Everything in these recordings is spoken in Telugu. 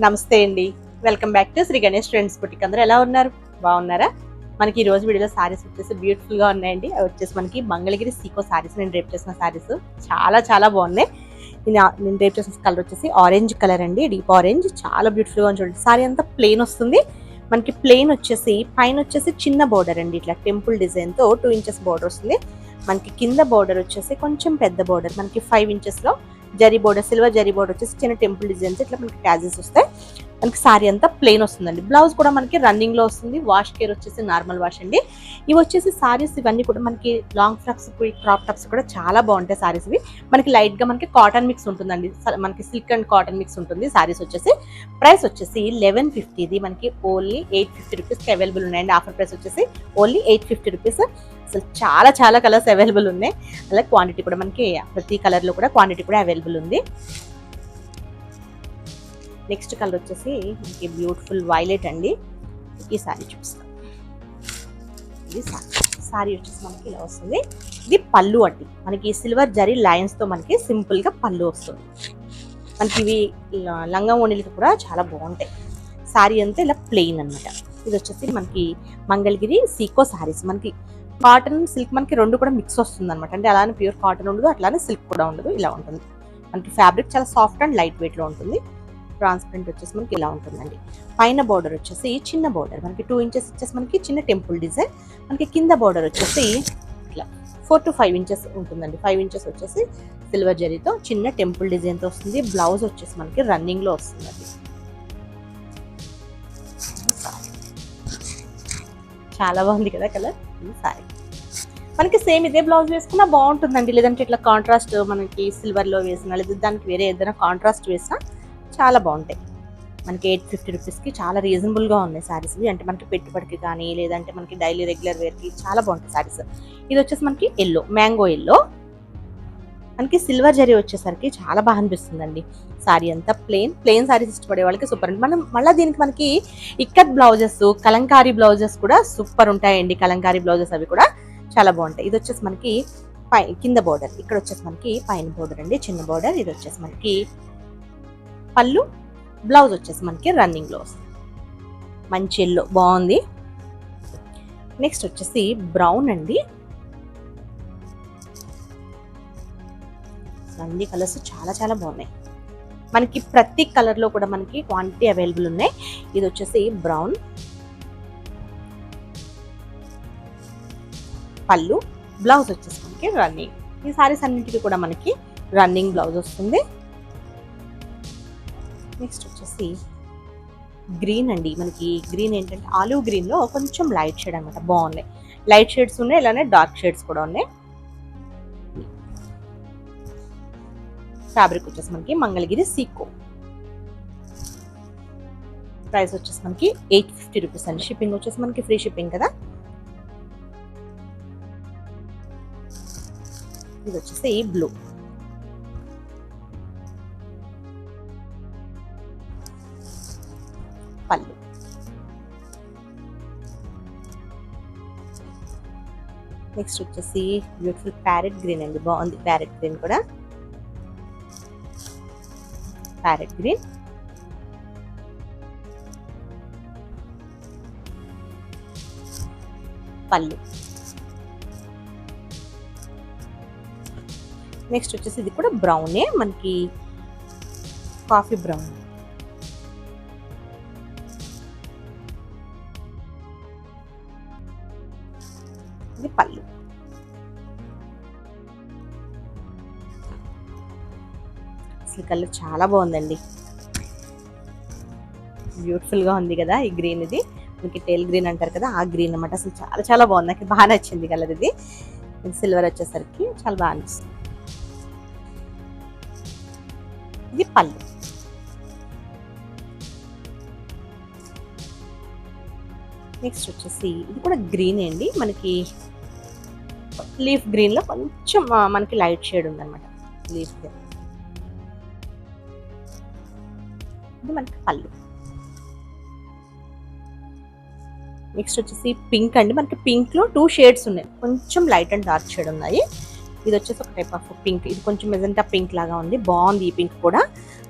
నమస్తే అండి. Welcome back to Shri Ganesh trends boutique. అందరూ ఎలా ఉన్నారు? బాగున్నారా? మనకి ఈ రోజు వీడియోలో సారీస్ వచ్చేసి బ్యూటిఫుల్ గా ఉన్నాయండి. అవి వచ్చేసి మనకి మంగళగిరి సీకో సారీస్ నేను రేప్ చేసిన సారీస్ చాలా బాగున్నాయి. నేను రేప్ చేసిన కలర్ వచ్చేసి ఆరెంజ్ కలర్ అండి, డీప్ ఆరెంజ్. చాలా బ్యూటిఫుల్ గా చూడండి. సారీ అంతా ప్లెయిన్ వస్తుంది. మనకి ప్లెయిన్ వచ్చేసి పైన వచ్చేసి చిన్న బోర్డర్ అండి, ఇట్లా టెంపుల్ డిజైన్ తో 2 ఇంచెస్ బోర్డర్ వస్తుంది. మనకి కింద బోర్డర్ వచ్చేసి కొంచెం పెద్ద బోర్డర్, మనకి 5 ఇంచెస్ లో zari border, silver zari border వచ్చేసి చిన్న టెంపుల్ డిజైన్స్ ఇట్లా మనకి ట్యాజెస్ వస్తాయి. మనకి సారీ అంతా ప్లెయిన్ వస్తుందండి. బ్లౌజ్ కూడా మనకి రన్నింగ్ లో వస్తుంది. వాష్ కేర్ వచ్చేసి నార్మల్ వాష్ అండి. ఇవి వచ్చేసి సారీస్ ఇవన్నీ కూడా మనకి లాంగ్ ఫ్రాక్స్, క్రాప్ టాప్స్ కూడా చాలా బాగుంటాయి సారీస్. ఇవి మనకి లైట్ గా మనకి కాటన్ మిక్స్ ఉంటుందండి, మనకి సిల్క్ అండ్ కాటన్ మిక్స్ ఉంటుంది. సారీస్ వచ్చేసి ప్రైస్ వచ్చేసి 1150. ఇది మనకి ఓన్లీ 850 రూపీస్కి అవైలబుల్ ఉన్నాయండి. ఆఫర్ ప్రైస్ వచ్చేసి ఓన్లీ 850 రూపీస్. అసలు చాలా కలర్స్ అవైలబుల్ ఉన్నాయి. అలాగే క్వాంటిటీ కూడా మనకి ప్రతి కలర్ లో కూడా క్వాంటిటీ కూడా అవైలబుల్ ఉంది. నెక్స్ట్ కలర్ వచ్చేసి మనకి బ్యూటిఫుల్ వైలెట్ అండి. ఈ సారీ చూపిస్తాం. ఇది సారీ వచ్చేసి మనకి ఇలా వస్తుంది. ఇది పళ్ళు అండి, మనకి సిల్వర్ జరీ లైన్స్ తో మనకి సింపుల్ గా పళ్ళు వస్తుంది. మనకి ఇవి లంగా ఓణీలకి కూడా చాలా బాగుంటాయి. సారీ అంతా ఇలా ప్లెయిన్ అనమాట. ఇది వచ్చేసి మనకి మంగళగిరి సీకో సారీస్. మనకి కాటన్ సిల్క్ మనకి రెండు కూడా మిక్స్ వస్తుంది అనమాట. అంటే అలానే ప్యూర్ కాటన్ ఉండదు, అట్లానే సిల్క్ కూడా ఉండదు, ఇలా ఉంటుంది. మనకి ఫ్యాబ్రిక్ చాలా సాఫ్ట్ అండ్ లైట్ వెయిట్ లో ఉంటుంది. ట్రాన్స్పరెంట్ వచ్చేసి మనకి ఇలా ఉంటుందండి. పైన బోర్డర్ వచ్చేసి చిన్న బోర్డర్, మనకి 2 ఇంచెస్ వచ్చేసి మనకి చిన్న టెంపుల్ డిజైన్. మనకి కింద బోర్డర్ వచ్చేసి ఇట్లా 4 to 5 ఇంచెస్ ఉంటుందండి. 5 ఇంచెస్ వచ్చేసి సిల్వర్ జరీతో చిన్న టెంపుల్ డిజైన్ తో వస్తుంది. బ్లౌజ్ వచ్చేసి మనకి రన్నింగ్ లో వస్తుందండి. చాలా బాగుంది కదా కలర్. ఈ సారీ మనకి సేమ్ ఇదే బ్లౌజ్ వేసుకున్నా బాగుంటుందండి, లేదంటే ఇట్లా కాంట్రాస్ట్ మనకి సిల్వర్ లో వేసినా, లేదా దానికి వేరే ఏదైనా కాంట్రాస్ట్ వేసినా చాలా బాగుంటాయి. మనకి 850 రూపీస్కి చాలా రీజనబుల్గా ఉన్నాయి శారీస్. అంటే మనకి పెట్టుబడికి కానీ, లేదంటే మనకి డైలీ రెగ్యులర్ వేర్కి చాలా బాగుంటాయి శారీస్. ఇది వచ్చేసి మనకి ఎల్లో, మ్యాంగో ఎల్లో. మనకి సిల్వర్ జరీ వచ్చేసరికి చాలా బాగా అనిపిస్తుందండి. సారీ అంతా ప్లెయిన్ సారీస్ ఇష్టపడే వాళ్ళకి సూపర్ అండి. మనం మళ్ళీ దీనికి మనకి ఇక్కత్ బ్లౌజెస్, కలంకారీ బ్లౌజెస్ కూడా సూపర్ ఉంటాయండి. కలంకారీ బ్లౌజెస్ అవి కూడా చాలా బాగుంటాయి. ఇది వచ్చేసి మనకి కింద బోర్డర్, ఇక్కడ వచ్చేసి మనకి పైన బోర్డర్ అండి, చిన్న బోర్డర్. ఇది వచ్చేసి మనకి పళ్ళు, బ్లౌజ్ వచ్చేసి మనకి రన్నింగ్ లో వస్తుంది. మంచి ఎల్లో బాగుంది. నెక్స్ట్ వచ్చేసి బ్రౌన్ అండి. అన్ని కలర్స్ చాలా బాగున్నాయి. మనకి ప్రతి కలర్ లో కూడా మనకి క్వాంటిటీ అవైలబుల్ ఉన్నాయి. ఇది వచ్చేసి బ్రౌన్, పళ్ళు, బ్లౌజ్ వచ్చేసి మనకి రన్నింగ్. ఈ సారీస్ అన్నింటికి కూడా మనకి రన్నింగ్ బ్లౌజ్ వస్తుంది. నెక్స్ట్ వచ్చేసి గ్రీన్ అండి. మనకి గ్రీన్ ఏంటంటే ఆలివ్ గ్రీన్ లో కొంచెం లైట్ షేడ్ అనమాట. బాగున్నాయి, లైట్ షేడ్స్ ఉన్నాయి, ఇలానే డార్క్ షేడ్స్ కూడా ఉన్నాయి. ఫ్యాబ్రిక్ వచ్చేసి మనకి మంగళగిరి సీకో. ప్రైస్ వచ్చేసి మనకి 850 రూపీస్ అండి. షిప్పింగ్ వచ్చేసి మనకి ఫ్రీ షిప్పింగ్ కదా. ఇది వచ్చేసి బ్లూ, పళ్ళు, నెక్స్ట్ వచ్చేసి బ్యూటిఫుల్ ప్యారెట్ గ్రీన్ అండి. బాగుంది ప్యారెట్ గ్రీన్ కూడా. ప్యారెట్ గ్రీన్, పళ్ళు. నెక్స్ట్ వచ్చేసి ఇది కూడా బ్రౌనే, మనకి కాఫీ బ్రౌన్. ఇది పళ్ళు. అసలు కలర్ చాలా బాగుందండి, బ్యూటిఫుల్ గా ఉంది కదా ఈ గ్రీన్. ఇది మనకి టేల్ గ్రీన్ అంటారు కదా, ఆ గ్రీన్ అన్నమాట. అసలు చాలా బాగుంది, నాకు బాగా నచ్చింది కలర్. ఇది సిల్వర్ వచ్చేసరికి చాలా బాగా అనిపిస్తుంది. ఇది పళ్ళు. నెక్స్ట్ వచ్చేసి ఇది కూడా గ్రీన్ అండి, మనకి లీఫ్ గ్రీన్ లో కొంచెం మనకి లైట్ షేడ్ ఉందన్నమాట. Leaf green. ఇది మనకి పళ్ళు. నెక్స్ట్ వచ్చేసి పింక్ అండి. మనకి పింక్ లో 2 షేడ్స్ ఉన్నాయి, కొంచెం లైట్ అండ్ డార్క్ షేడ్ ఉన్నాయి. ఇది వచ్చేసి ఒక టైప్ ఆఫ్ పింక్. ఇది కొంచెం మెజెంటా పింక్ లాగా ఉంది, బాగుంది ఈ పింక్ కూడా.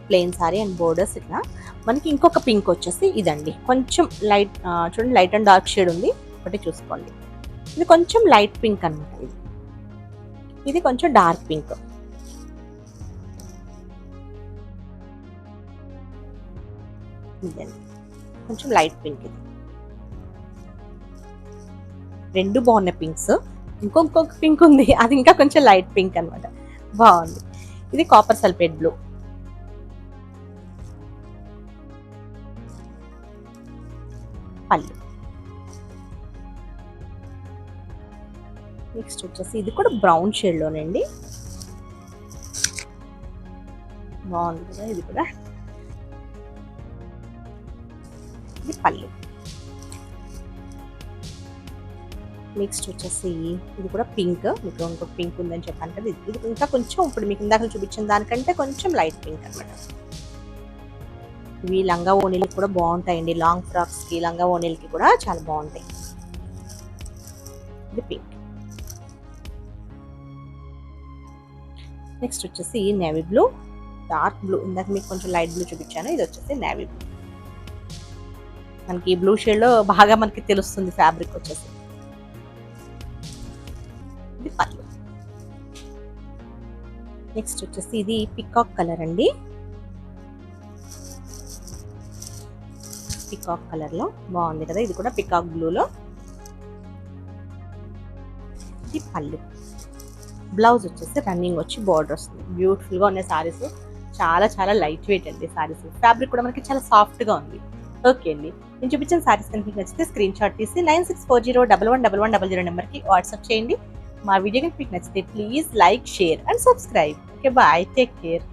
ప్లెయిన్ సారీ అండ్ బోర్డర్స్ ఇట్లా. మనకి ఇంకొక పింక్ వచ్చేసి ఇదండి, కొంచెం లైట్ చూడండి, లైట్ అండ్ డార్క్ షేడ్ ఉంది, ఒకటి చూసుకోండి. ఇది కొంచెం లైట్ పింక్ అనమాట. ఇది కొంచెం డార్క్ పింక్. ఇదండి కొంచెం లైట్ పింక్. ఇది రెండు బాగున్నాయి పింక్స్. ఇంకొక పింక్ ఉంది, అది ఇంకా కొంచెం లైట్ పింక్ అనమాట, బాగుంది. ఇది కాపర్ సల్ఫేట్ బ్లూ. పళ్ళు. నెక్స్ట్ వచ్చేసి ఇది కూడా బ్రౌన్ షేడ్ లోనండి, బాగుంది కదా ఇది కూడా. ఇది పళ్ళు. నెక్స్ట్ వచ్చేసి ఇది కూడా పింక్, మీకు ఇంకొక పింక్ ఉందని చెప్పాను కదా, ఇది ఇంకా కొంచెం ఇప్పుడు మీకు ఇందాక చూపించిన దానికంటే కొంచెం లైట్ పింక్ అనమాట. ఇవి లంగా ఓనీలకి కూడా బాగుంటాయండి, లాంగ్ ఫ్రాక్స్కి లంగా ఓనీలకి కూడా చాలా బాగుంటాయి. ఇది పింక్. నెక్స్ట్ వచ్చేసి నేవీ బ్లూ, డార్క్ బ్లూ. ఇందాక మీకు కొంచెం లైట్ బ్లూ చూపించాను, ఇది వచ్చేసి నేవీ బ్లూ. మనకి బ్లూ షేడ్ లో బాగా మనకి తెలుస్తుంది ఫ్యాబ్రిక్ వచ్చేసి. ఇది పళ్ళు. నెక్స్ట్ వచ్చేసి ఇది పికాక్ కలర్ అండి, పికాక్ కలర్ లో బాగుంది కదా, ఇది కూడా పికాక్ బ్లూలో. ఇది పళ్ళు. బ్లౌజ్ వచ్చేసి రన్నింగ్ వచ్చి బార్డర్ వస్తుంది. బ్యూటిఫుల్ గా ఉన్నాయి సారీస్, చాలా చాలా లైట్ వెయిట్ అండి సారీస్. ఫ్యాబ్రిక్ కూడా మనకి చాలా సాఫ్ట్ గా ఉంది. ఓకే అండి, నేను చూపించిన సారీస్ కనుక మీకు నచ్చితే స్క్రీన్ షాట్ తీసి 9640111100 నెంబర్కి వాట్సాప్ చేయండి. మా వీడియో కనుక మీకు నచ్చితే please like, share and subscribe. Okay, bye, take care.